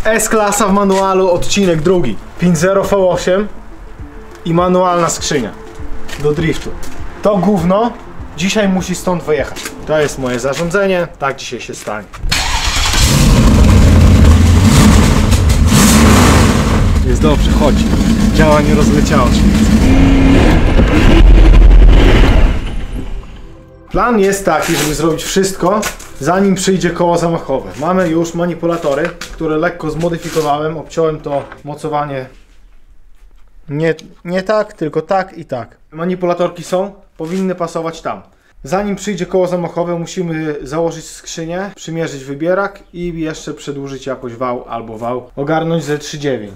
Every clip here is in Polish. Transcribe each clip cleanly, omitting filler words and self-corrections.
S-klasa w manualu, odcinek drugi. 5.0 V8 i manualna skrzynia do driftu. To gówno dzisiaj musi stąd wyjechać. To jest moje zarządzenie, tak dzisiaj się stanie. Jest dobrze, chodź. Działa, nie rozleciało się. Plan jest taki, żeby zrobić wszystko, zanim przyjdzie koło zamachowe. Mamy już manipulatory, które lekko zmodyfikowałem. Obciąłem to mocowanie nie tak, tylko tak i tak. Manipulatorki są, powinny pasować tam. Zanim przyjdzie koło zamachowe, musimy założyć skrzynię, przymierzyć wybierak i jeszcze przedłużyć jakoś wał albo wał. Ogarnąć Z3.9,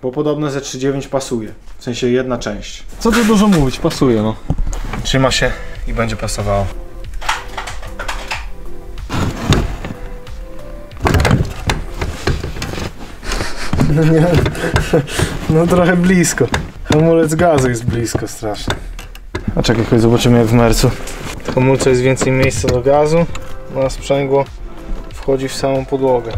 bo podobno Z3.9 pasuje. W sensie jedna część. Co tu dużo mówić, pasuje no. Trzyma się i będzie pasowało. No nie, no trochę blisko. Hamulec gazu jest blisko strasznie. A czekaj, chodź zobaczymy jak w Mercu. W hamulcu jest więcej miejsca do gazu, a sprzęgło wchodzi w samą podłogę.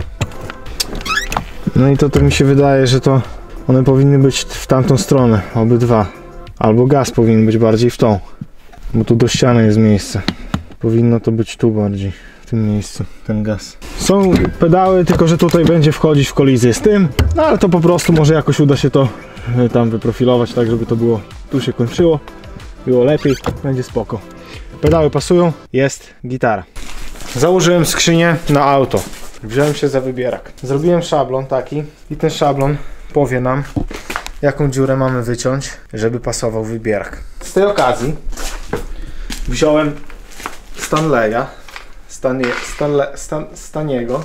No i to mi się wydaje, że to one powinny być w tamtą stronę, obydwa. Albo gaz powinien być bardziej w tą, bo tu do ściany jest miejsce. Powinno to być tu bardziej, w tym miejscu, ten gaz. Są pedały, tylko że tutaj będzie wchodzić w kolizję z tym, no ale to po prostu może jakoś uda się to tam wyprofilować, tak żeby to było, tu się kończyło, było lepiej, będzie spoko. Pedały pasują, jest gitara. Założyłem skrzynię na auto, wziąłem się za wybierak. Zrobiłem szablon taki i ten szablon powie nam, jaką dziurę mamy wyciąć, żeby pasował wybierak. Z tej okazji wziąłem Stanleya, Staniego.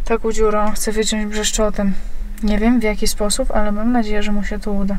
Taką dziurę on chce wyciąć brzeszczotem. Nie wiem w jaki sposób, ale mam nadzieję, że mu się to uda.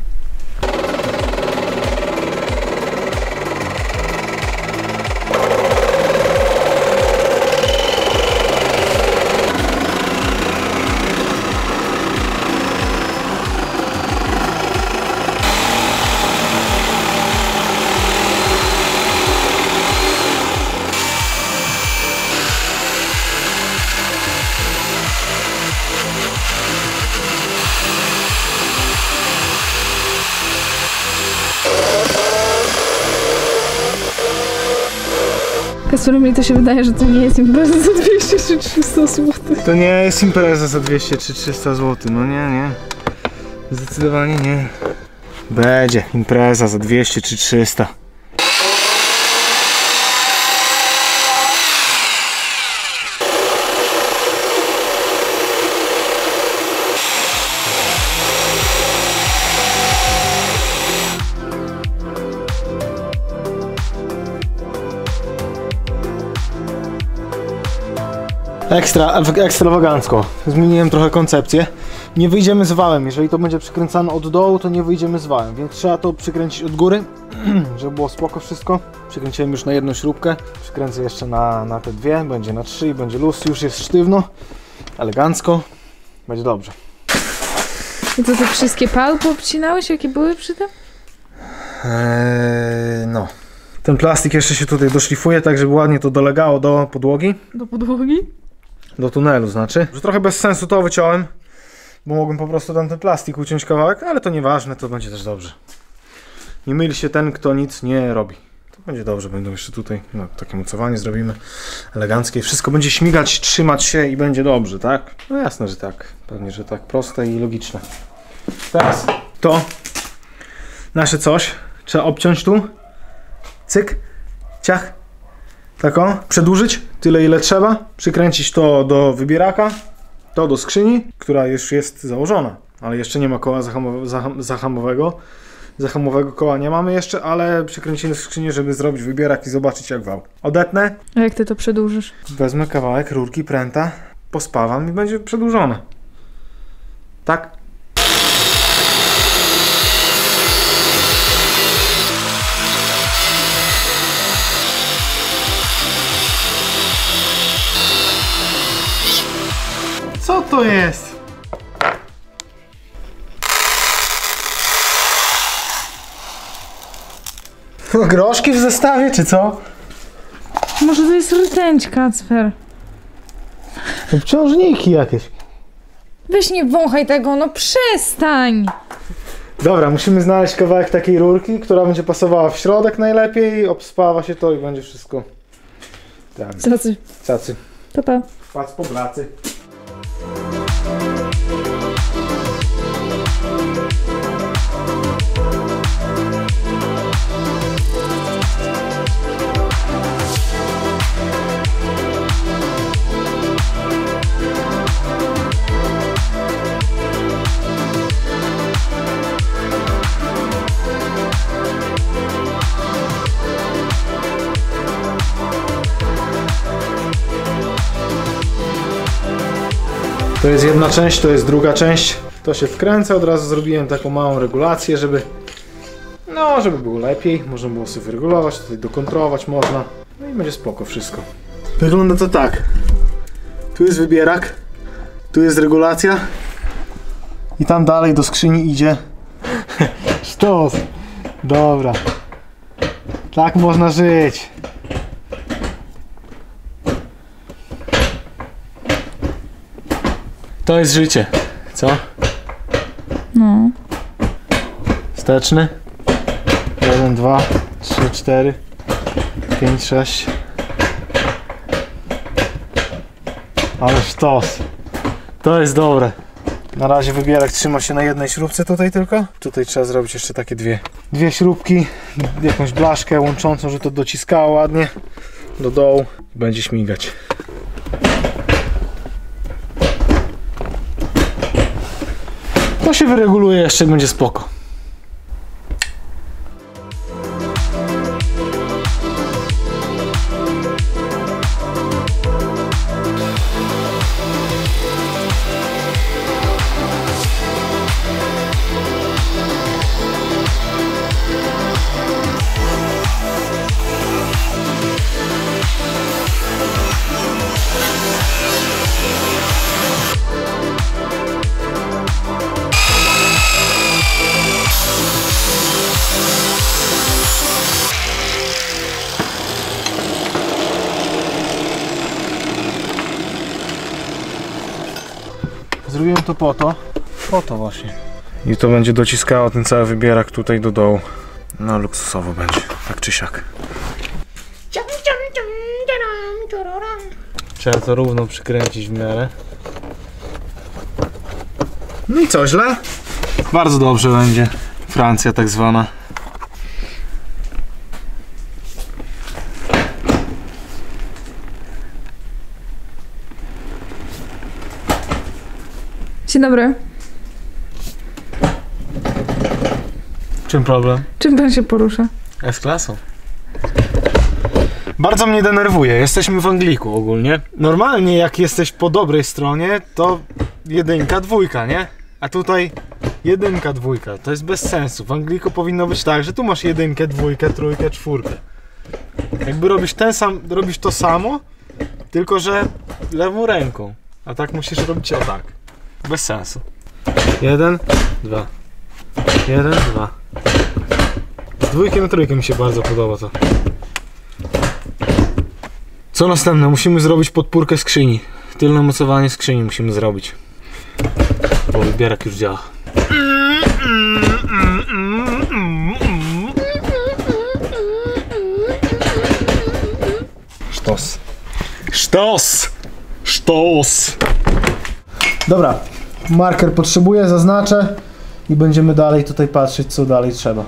Kasper, mi to się wydaje, że to nie jest impreza za 200 czy 300 zł. To nie jest impreza za 200 czy 300 zł, no nie. Zdecydowanie nie. Będzie impreza za 200 czy 300. Ekstrawagancko. Zmieniłem trochę koncepcję. Nie wyjdziemy z wałem. Jeżeli to będzie przykręcane od dołu, to nie wyjdziemy z wałem, więc trzeba to przykręcić od góry, żeby było spoko wszystko. Przykręciłem już na jedną śrubkę. Przykręcę jeszcze na te dwie. Będzie na 3 i będzie luz. Już jest sztywno. Elegancko. Będzie dobrze. I to te wszystkie pały poobcinałeś, jakie były przy tym? No. Ten plastik jeszcze się tutaj doszlifuje, tak żeby ładnie to dolegało do podłogi. Do podłogi? Do tunelu znaczy. Że trochę bez sensu to wyciąłem, bo mogłem po prostu tam ten plastik uciąć kawałek, ale to nieważne, to będzie też dobrze. Nie myli się ten, kto nic nie robi. To będzie dobrze, będą jeszcze tutaj, no, takie mocowanie zrobimy eleganckie. Wszystko będzie śmigać, trzymać się i będzie dobrze, tak? No jasne, że tak. Pewnie, że tak. Proste i logiczne. Teraz to nasze coś trzeba obciąć tu. Cyk, ciach. Taką, przedłużyć tyle ile trzeba, przykręcić to do wybieraka, to do skrzyni, która już jest założona, ale jeszcze nie ma koła zahamowego. Zahamowego koła nie mamy jeszcze, ale przykręcimy skrzynię, żeby zrobić wybierak i zobaczyć jak wał. Odetnę. A jak ty to przedłużysz? Wezmę kawałek rurki, pręta, pospawam i będzie przedłużone. Tak? Co to jest? Groszki w zestawie, czy co? Może to jest rtęć, Kacper. Obciążniki jakieś. Weź nie wąchaj tego, no przestań! Dobra, musimy znaleźć kawałek takiej rurki, która będzie pasowała w środek najlepiej, obspawa się to i będzie wszystko. Tak. Cacy. Cacy. Pa, pa. Pac po blacy. To jest jedna część, to jest druga część. To się wkręca, od razu zrobiłem taką małą regulację, żeby było lepiej. Można było sobie wyregulować, tutaj dokontrować można. No i będzie spoko wszystko. Wygląda to tak. Tu jest wybierak, tu jest regulacja i tam dalej do skrzyni idzie sztos. Dobra. Tak można żyć. To jest życie. Co? No. Wsteczny. 1, 2, 3, 4, 5, 6. Ale sztos. To jest dobre. Na razie wybierak trzyma się na jednej śrubce tutaj tylko. Tutaj trzeba zrobić jeszcze takie dwie śrubki. Jakąś blaszkę łączącą, że to dociskało ładnie do dołu. Będzie śmigać. To się wyreguluje jeszcze, będzie spoko. Zrobiłem to po to właśnie. I to będzie dociskało ten cały wybierak tutaj do dołu. No luksusowo będzie, tak czy siak. Trzeba to równo przykręcić w miarę. No i co, źle? Bardzo dobrze będzie. Francja tak zwana. Dzień dobry. Czym problem? Czym pan się porusza? S-klasą. Bardzo mnie denerwuje. Jesteśmy w Angliku ogólnie. Normalnie jak jesteś po dobrej stronie, to 1, 2, nie? A tutaj 1, 2. To jest bez sensu. W Angliku powinno być tak, że tu masz 1, 2, 3, 4. Jakby robisz to samo, tylko że lewą ręką. A tak musisz robić o tak. Bez sensu. 1, 2. 1, 2. Z 2 na 3 mi się bardzo podoba to. Co następne? Musimy zrobić podpórkę skrzyni. Tylne mocowanie skrzyni musimy zrobić. Bo wybierak już działa. Sztos. Sztos! Sztos! Dobra, marker potrzebuję, zaznaczę i będziemy dalej tutaj patrzeć, co dalej trzeba.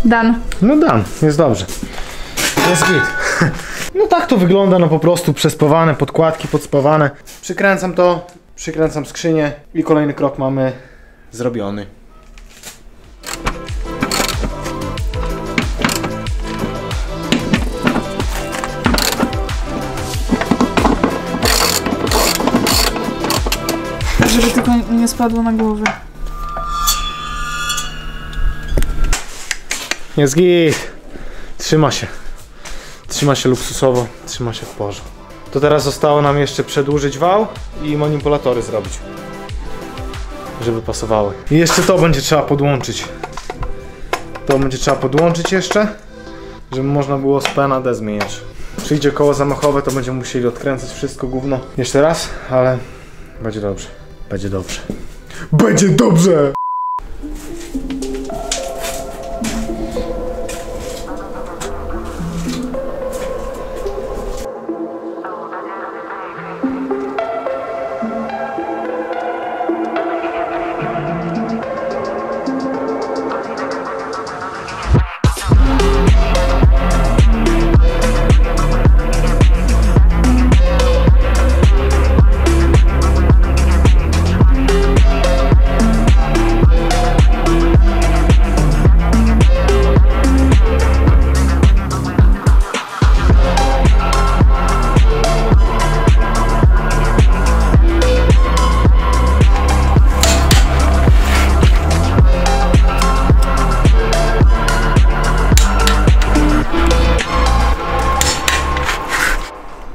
Dan. No dan, jest dobrze. Jest git. No tak to wygląda, no po prostu przespawane, podkładki podspawane. Przykręcam to, przykręcam skrzynię i kolejny krok mamy zrobiony. Żeby tylko nie spadło na głowę. Jest git. Trzyma się. Trzyma się luksusowo, trzyma się w porze. To teraz zostało nam jeszcze przedłużyć wał i manipulatory zrobić, żeby pasowały. I jeszcze to będzie trzeba podłączyć. To będzie trzeba podłączyć jeszcze, żeby można było z P na D zmieniać. Przyjdzie koło zamachowe, to będziemy musieli odkręcać wszystko gówno jeszcze raz, ale będzie dobrze. Będzie dobrze. Będzie dobrze!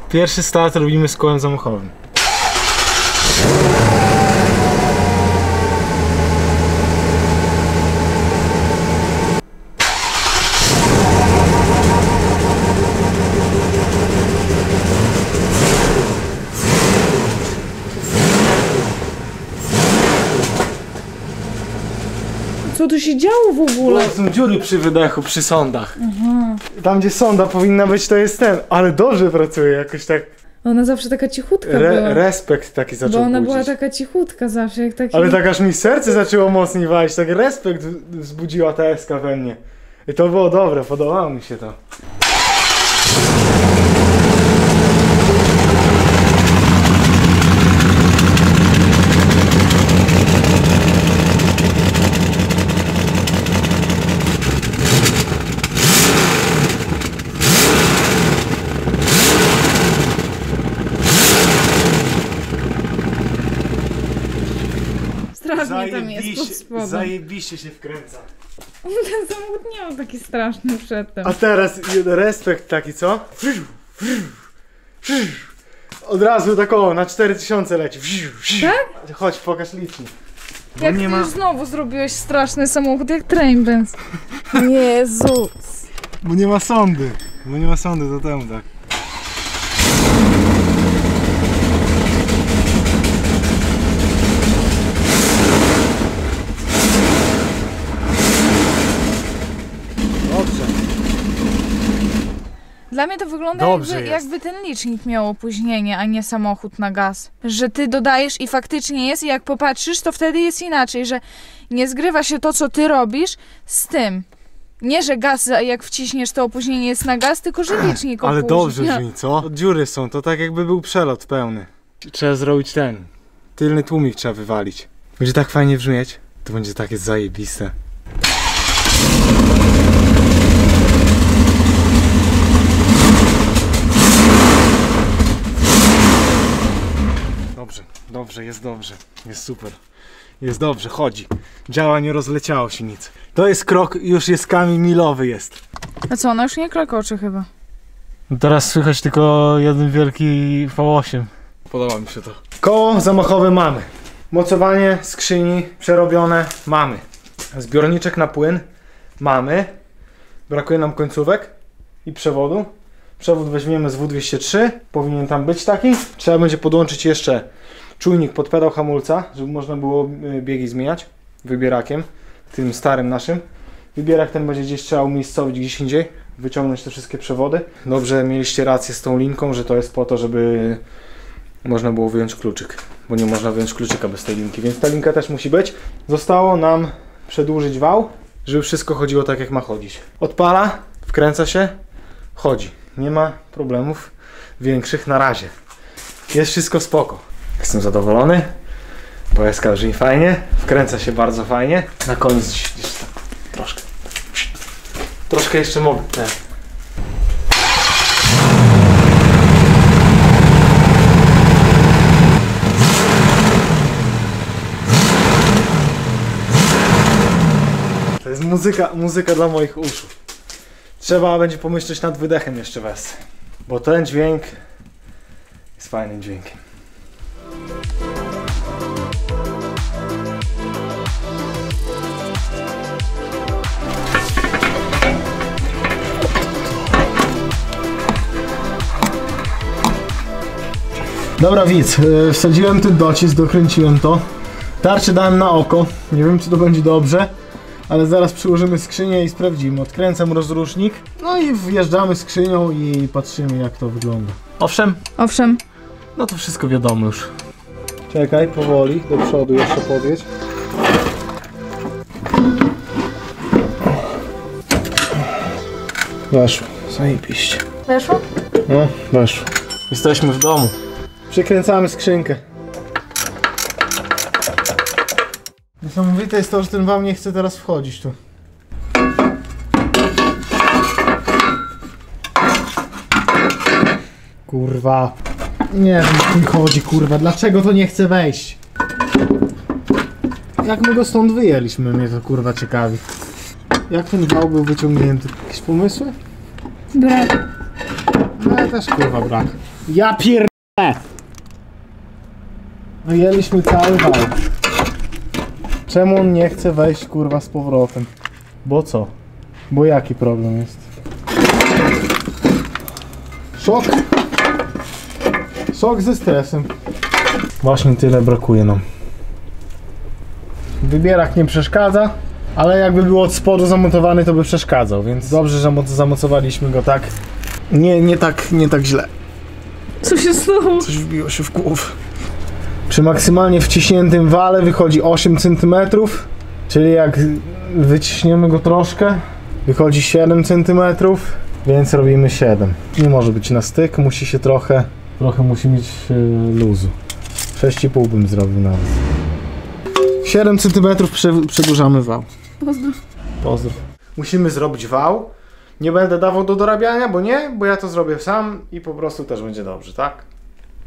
Pierwszy start robimy z kołem zamachowym. Co tu się działo w ogóle? Są dziury przy wydechu, przy sondach. Tam gdzie sonda powinna być, to jest ten, ale dobrze pracuje jakoś tak. Ona zawsze taka cichutka była. Respekt taki zaczął Bo ona budzić. była taka cichutka zawsze, jak taki... Ale tak aż mi serce zaczęło mocniej walić, tak respekt wzbudziła ta eska we mnie. I to było dobre, podobało mi się to. Strasznie tam jest pod spodem. Zajebiście się wkręca. Ten samochód nie był taki straszny przedtem. A teraz respekt taki, co? Od razu tak o, na 4000 leci. Tak? Chodź, pokaż licznik. Jak ty już znowu zrobiłeś straszny samochód, jak Trainbands. Jezus. Bo nie ma sondy. Bo nie ma sondy, to temu tak. Dobrze. Dla mnie to wygląda jakby ten licznik miał opóźnienie, a nie samochód na gaz. Że ty dodajesz i faktycznie jest i jak popatrzysz, to wtedy jest inaczej, że nie zgrywa się to, co ty robisz z tym. Nie, że gaz, jak wciśniesz, to opóźnienie jest na gaz, tylko że licznik opóźnia. Ale dobrze brzmi, co? Dziury są, to tak jakby był przelot pełny. Trzeba zrobić ten. Tylny tłumik trzeba wywalić. Będzie tak fajnie brzmieć. To będzie takie zajebiste. Dobrze, jest dobrze. Jest super. Jest dobrze, chodzi. Działa, nie rozleciało się nic. To jest krok, już jest kamień milowy jest. A co, ona już nie klakoczy chyba. Teraz słychać tylko jeden wielki V8. Podoba mi się to. Koło zamachowe mamy. Mocowanie skrzyni przerobione mamy. Zbiorniczek na płyn mamy. Brakuje nam końcówek i przewodu. Przewód weźmiemy z W203. Powinien tam być taki. Trzeba będzie podłączyć jeszcze czujnik pod pedał hamulca, żeby można było biegi zmieniać wybierakiem, tym starym naszym. Wybierak ten będzie gdzieś trzeba umiejscowić gdzieś indziej, wyciągnąć te wszystkie przewody. Dobrze mieliście rację z tą linką, że to jest po to, żeby można było wyjąć kluczyk, bo nie można wyjąć kluczyka bez tej linki, więc ta linka też musi być. Zostało nam przedłużyć wał, żeby wszystko chodziło tak, jak ma chodzić. Odpala, wkręca się, chodzi. Nie ma problemów większych na razie. Jest wszystko spoko. Jestem zadowolony. Poeska brzmi fajnie. Wkręca się bardzo fajnie. Na koniec jeszcze tak troszkę jeszcze mogę. jest muzyka dla moich uszu. Trzeba będzie pomyśleć nad wydechem jeszcze wersję, bo ten dźwięk jest fajnym dźwiękiem. Dobra widz, wsadziłem ten docisk, dokręciłem to. Tarczę dałem na oko, nie wiem czy to będzie dobrze, ale zaraz przyłożymy skrzynię i sprawdzimy. Odkręcam rozrusznik, no i wjeżdżamy skrzynią i patrzymy jak to wygląda. Owszem? Owszem. No to wszystko wiadomo już. Czekaj, powoli, do przodu jeszcze podjedź. Weszło, zajebiście. Weszło? No, weszło. Jesteśmy w domu. Przykręcamy skrzynkę. Niesamowite jest to, że ten wał nie chce teraz wchodzić tu. Kurwa. Nie wiem o tym chodzi, kurwa. Dlaczego to nie chce wejść? Jak my go stąd wyjęliśmy, mnie to kurwa ciekawi. Jak ten wał był wyciągnięty? Jakieś pomysły? Brak. No ja też kurwa brak. Ja pierdolę! Wyjęliśmy cały wał. Czemu on nie chce wejść kurwa z powrotem? Bo co? Bo jaki problem jest? Szok! Szok ze stresem. Właśnie tyle brakuje nam. Wybierak nie przeszkadza, ale jakby był od spodu zamontowany, to by przeszkadzał, więc dobrze, że zamocowaliśmy go tak. Nie tak źle. Co się stało? Coś wbiło się w głowę. Przy maksymalnie wciśniętym wale wychodzi 8 cm, czyli jak wyciśniemy go troszkę, wychodzi 7 cm, więc robimy 7. Nie może być na styk, musi się trochę musi mieć luzu. 6,5 bym zrobił nawet. 7 cm przedłużamy wał. Pozdrów. Pozdrów. Musimy zrobić wał. Nie będę dawał do dorabiania, bo ja to zrobię sam i po prostu też będzie dobrze, tak?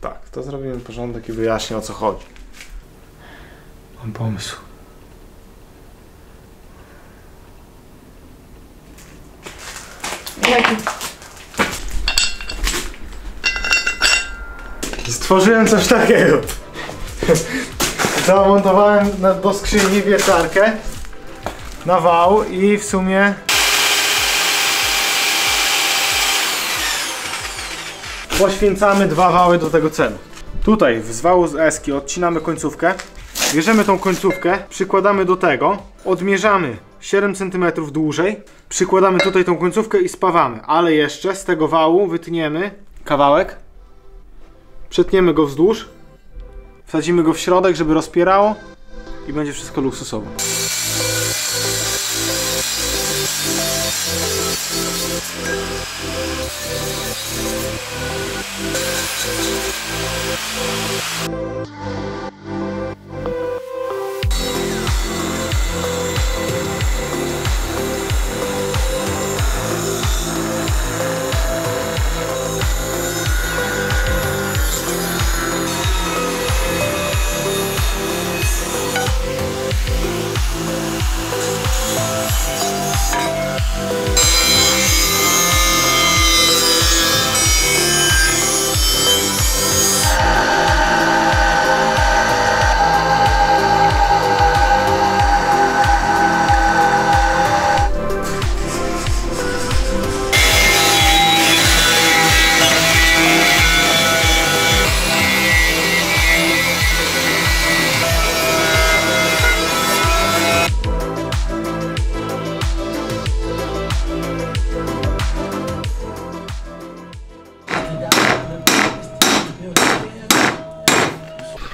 Tak, to zrobimy porządek i wyjaśnię o co chodzi. Mam pomysł. Jaki? Stworzyłem coś takiego. Zamontowałem do skrzyni wiertarkę na wał i w sumie poświęcamy 2 wały do tego celu. Tutaj z wału z eski odcinamy końcówkę, bierzemy tą końcówkę, przykładamy do tego, odmierzamy 7 cm dłużej, przykładamy tutaj tą końcówkę i spawamy, ale jeszcze z tego wału wytniemy kawałek, przetniemy go wzdłuż, wsadzimy go w środek, żeby rozpierało i będzie wszystko luksusowo.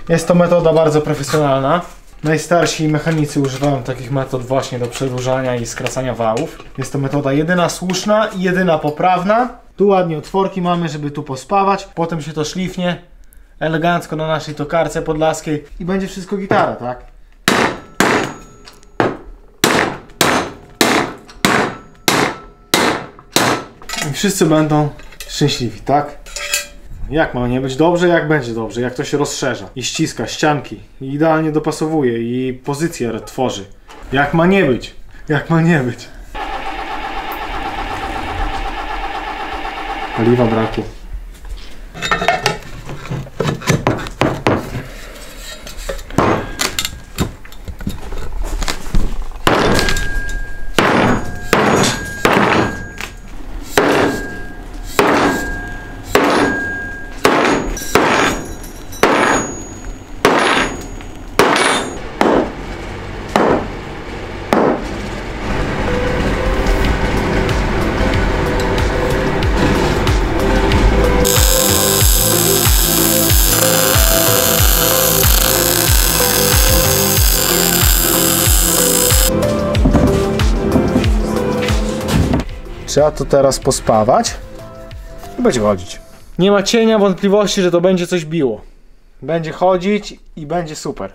Jest to metoda bardzo profesjonalna. Najstarsi mechanicy używają takich metod właśnie do przedłużania i skracania wałów. Jest to metoda jedyna słuszna i jedyna poprawna. Tu ładnie otworki mamy, żeby tu pospawać. Potem się to szlifnie elegancko na naszej tokarce podlaskiej i będzie wszystko gitara, tak? I wszyscy będą szczęśliwi, tak? Jak ma nie być dobrze, jak będzie dobrze, jak to się rozszerza i ściska ścianki i idealnie dopasowuje i pozycję tworzy. Jak ma nie być? Jak ma nie być? Paliwa brakło. Trzeba to teraz pospawać i będzie chodzić. Nie ma cienia wątpliwości, że to będzie coś biło. Będzie chodzić i będzie super.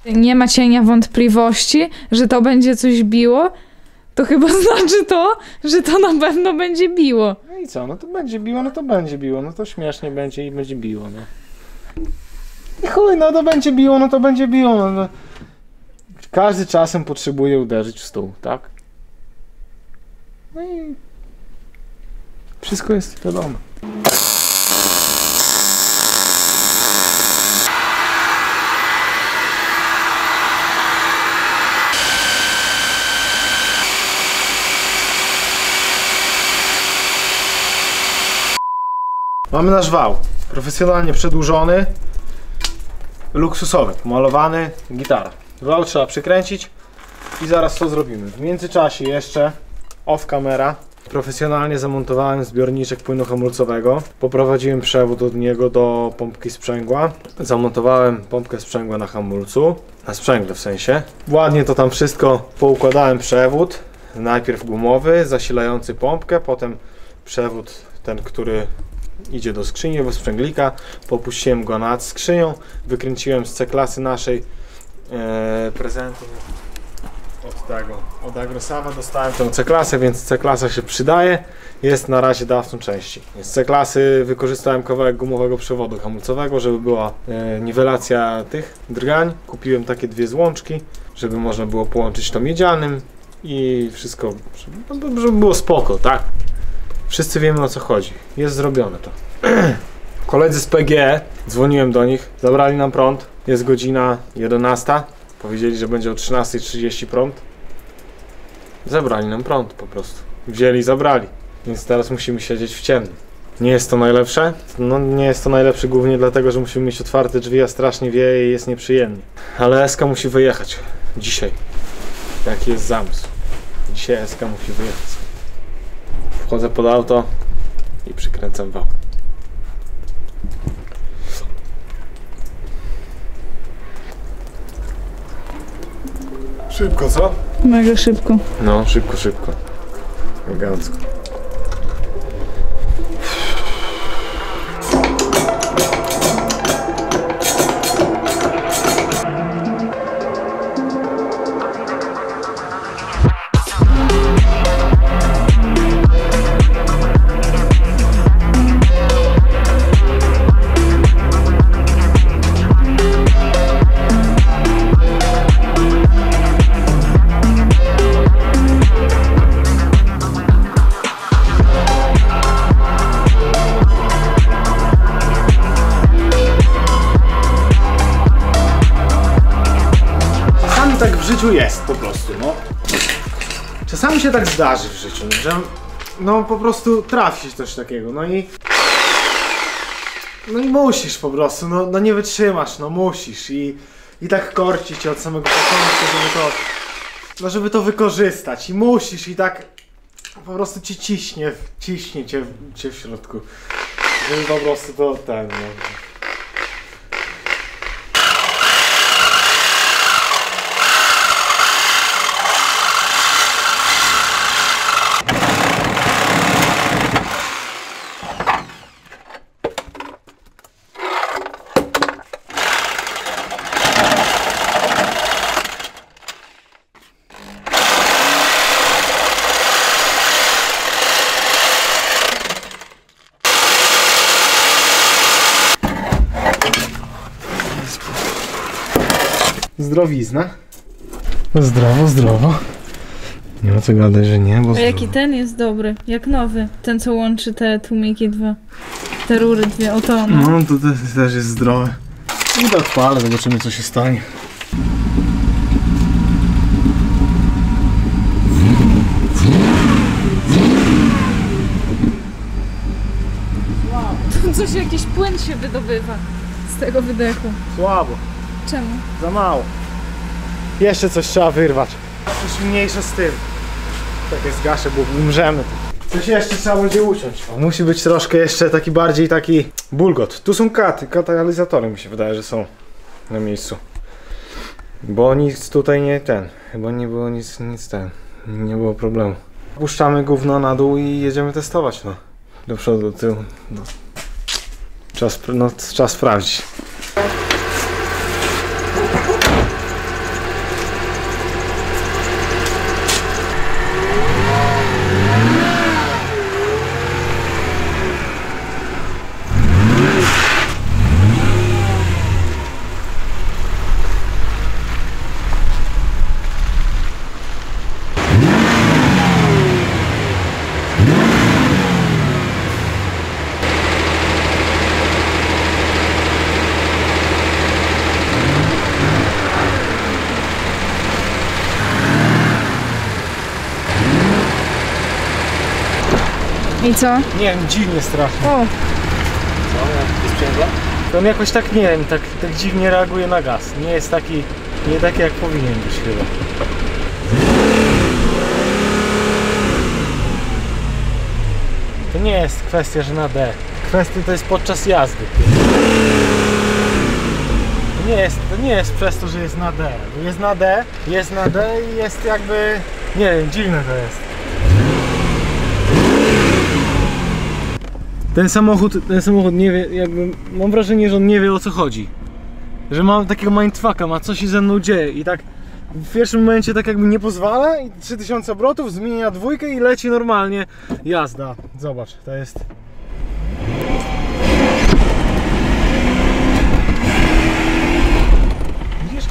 Nie ma cienia wątpliwości, że to będzie coś biło, to chyba znaczy to, że to na pewno będzie biło. No i co? No to będzie biło, no to będzie biło. No to śmiesznie będzie i będzie biło, no. I chuj, no to będzie biło, no to będzie biło. No. Każdy czasem potrzebuje uderzyć w stół, tak? No i wszystko jest wiadomo. Mamy nasz wał, profesjonalnie przedłużony, luksusowy, pomalowany, gitara. Wał trzeba przykręcić i zaraz to zrobimy. W międzyczasie jeszcze off camera profesjonalnie zamontowałem zbiorniczek płynu hamulcowego. Poprowadziłem przewód od niego do pompki sprzęgła. Zamontowałem pompkę sprzęgła na hamulcu, na sprzęgle w sensie. Ładnie to tam wszystko poukładałem, przewód. Najpierw gumowy, zasilający pompkę, potem przewód ten, który idzie do skrzyni, do sprzęglika. Popuściłem go nad skrzynią, wykręciłem z C-klasy naszej prezentu od Agrosawa. Dostałem tę C-klasę, więc C-klasa się przydaje. Jest na razie dawcą części. Z C-klasy wykorzystałem kawałek gumowego przewodu hamulcowego, żeby była niwelacja tych drgań. Kupiłem takie dwie złączki, żeby można było połączyć to miedzianym i wszystko, żeby było spoko, tak? Wszyscy wiemy, o co chodzi. Jest zrobione to. Koledzy z PGE, dzwoniłem do nich, zabrali nam prąd. Jest godzina 11. Powiedzieli, że będzie o 13:30 prąd. Zabrali nam prąd po prostu. Wzięli i zabrali. Więc teraz musimy siedzieć w ciemnym. Nie jest to najlepsze? No nie jest to najlepsze głównie dlatego, że musimy mieć otwarte drzwi, a strasznie wieje i jest nieprzyjemnie. Ale SK musi wyjechać. Dzisiaj. Jaki jest zamysł? Dzisiaj SK musi wyjechać. Wchodzę pod auto i przykręcam wał. Szybko, co? Mega szybko. No, szybko, szybko. Elegancko. Tak w życiu jest po prostu, no. Czasami się tak zdarzy w życiu, że no po prostu trafi się coś takiego, no i musisz po prostu, no nie wytrzymasz, no musisz i tak korci cię od samego początku, żeby to wykorzystać i musisz i tak po prostu cię ciśnie cię w środku, żeby po prostu to ten, no. Zdrowizna. Zdrowo, zdrowo. Nie ma co gadać, że nie, bo... A jaki ten jest dobry, jak nowy. Ten, co łączy te tłumiki dwa. Te rury dwie, o to no. No, to też jest zdrowe. I to odpalę, zobaczymy co się stanie. Tu coś, jakiś płyn się wydobywa z tego wydechu. Słabo. Czemu? Za mało. Jeszcze coś trzeba wyrwać. Coś mniejsze z tym. Tak jest gaszę, bo umrzemy. Coś jeszcze trzeba będzie uciąć. Musi być troszkę jeszcze taki bardziej taki bulgot. Tu są katalizatory, mi się wydaje, że są na miejscu. Bo nic tutaj nie chyba nie było nic nie było problemu. Puszczamy gówno na dół i jedziemy testować, no. Do przodu, do tyłu. No. Czas sprawdzić. I co? Nie wiem, dziwnie strasznie. O! Co? Jakieś sprzęgła? To on jakoś tak, nie wiem, tak dziwnie reaguje na gaz. Nie jest taki, nie taki jak powinien być chyba. To nie jest kwestia, że na D. Kwestia to jest podczas jazdy. To nie jest przez to, że jest na D. Jest na D i jest jakby, nie wiem, dziwne to jest. Ten samochód nie wie, jakby mam wrażenie, że on nie wie o co chodzi. Że ma takiego mindfucka, ma co się ze mną dzieje i tak w pierwszym momencie tak jakby nie pozwala i 3000 obrotów, zmienia dwójkę i leci normalnie jazda. Zobacz, to jest... Widzisz?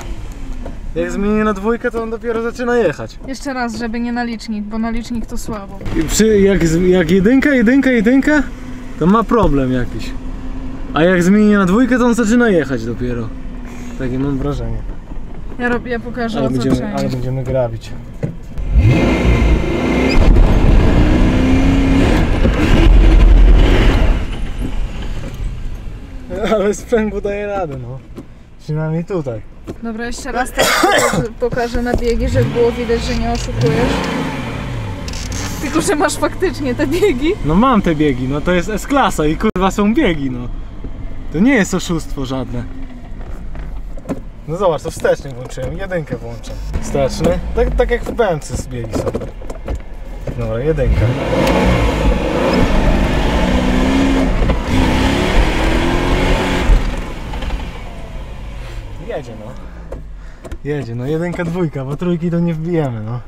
Jak zmienię na dwójkę, to on dopiero zaczyna jechać. Jeszcze raz, żeby nie na licznik, bo na licznik to słabo. Jak jedynka, to ma problem jakiś. A jak zmienię na dwójkę, to on zaczyna jechać dopiero. Takie mam wrażenie. Ja pokażę o co ale będziemy grabić. Ale sprzęgło daje radę, no. Przynajmniej tutaj. Dobra, jeszcze raz tak pokażę na biegi, żeby było widać, że nie oszukujesz. Tylko, że masz faktycznie te biegi. No mam te biegi, no to jest S-klasa i kurwa są biegi, no. To nie jest oszustwo żadne. No zobacz, to wsteczny włączyłem, jedynkę włączam. Wsteczny, tak jak w BMW z biegi są. Dobra, jedynka. Jedzie, no jedynka, dwójka, bo trójki to nie wbijemy, no.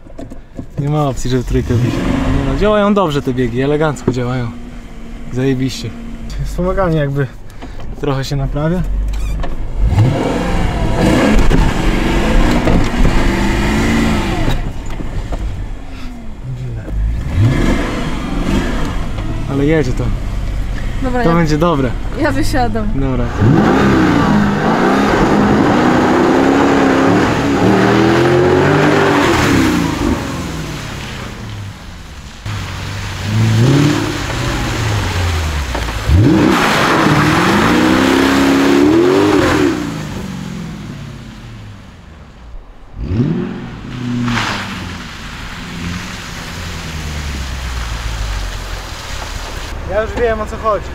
Nie ma opcji, żeby trójkę wbić. No, działają dobrze te biegi, elegancko działają. Zajebiście. Wspomaganie jakby trochę się naprawia. Ale jedzie to. Dobra, to będzie dobre. Ja wysiadam. Dobra. Ja już wiem o co chodzi.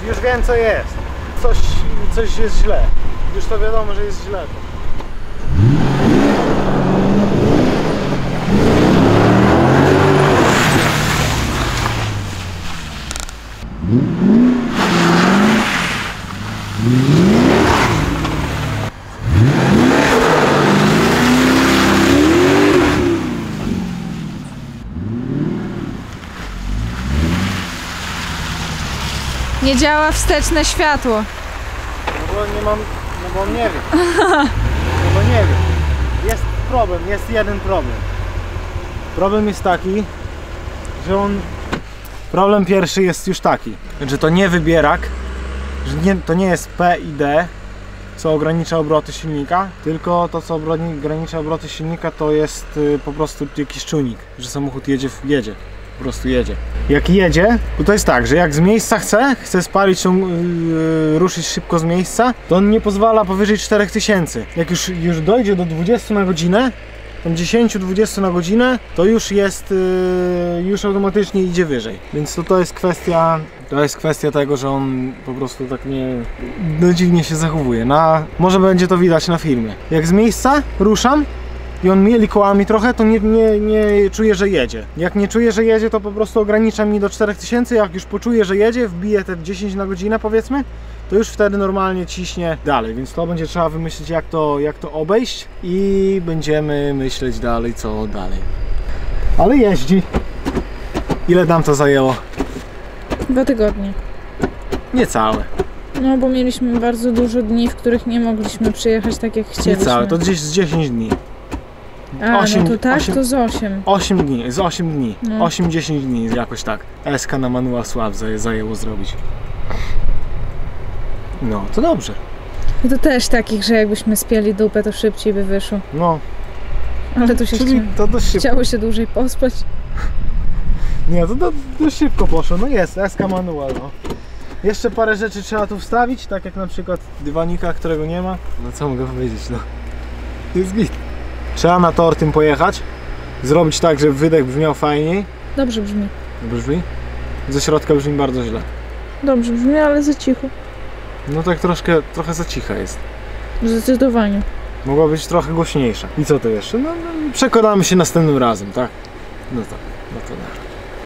Już wiem co jest. Coś jest źle. Już to wiadomo, że jest źle. Nie działa wsteczne światło. No bo nie mam, no bo nie wiem. No bo nie wiem. Jest problem, jest jeden problem. Problem jest taki, że on... Problem pierwszy jest już taki, że to nie wybierak, że to nie jest P i D, co ogranicza obroty silnika, tylko to, co ogranicza obroty silnika, to jest po prostu jakiś czujnik, że samochód jedzie, po prostu jedzie. Jak jedzie, to jest tak, że jak z miejsca chce spalić, ruszyć szybko z miejsca, to on nie pozwala powyżej 4000. Jak już dojdzie do 20 na godzinę, tam 10-20 na godzinę, to już jest, już automatycznie idzie wyżej. Więc to jest kwestia tego, że on po prostu tak dziwnie się zachowuje. Może będzie to widać na filmie. Jak z miejsca ruszam i on mieli kołami trochę, to nie czuję, że jedzie. Jak nie czuję, że jedzie, to po prostu ogranicza mi do 4000. Jak już poczuję, że jedzie, wbije te 10 na godzinę powiedzmy, to już wtedy normalnie ciśnie dalej, więc to będzie trzeba wymyślić, jak to obejść i będziemy myśleć dalej, co dalej. Ale jeździ. Ile nam to zajęło? 2 tygodnie. Niecałe. No, bo mieliśmy bardzo dużo dni, w których nie mogliśmy przyjechać tak, jak chcieliśmy. Niecałe, to gdzieś z 10 dni. No to tak, to z 8. 8 dni, z 8 dni. No. 8-10 dni, jakoś tak. SK na manual swap zajęło zrobić. No, to dobrze. I to też takich, że jakbyśmy spieli dupę, to szybciej by wyszło. No. Ale to się to dość szybko. Chciało się dłużej pospać. Nie, to dość szybko poszło. No jest, SK manual. No. Jeszcze parę rzeczy trzeba tu wstawić, tak jak na przykład dywanika, którego nie ma. No co mogę powiedzieć, no. Jest git. Trzeba na tor tym pojechać. Zrobić tak, żeby wydech brzmiał fajniej. Dobrze brzmi. Dobrze brzmi? Ze środka brzmi bardzo źle. Dobrze brzmi, ale za cicho. No tak trochę za cicha jest. Zdecydowanie. Mogła być trochę głośniejsza. I co to jeszcze? No przekonamy się następnym razem, tak? No to.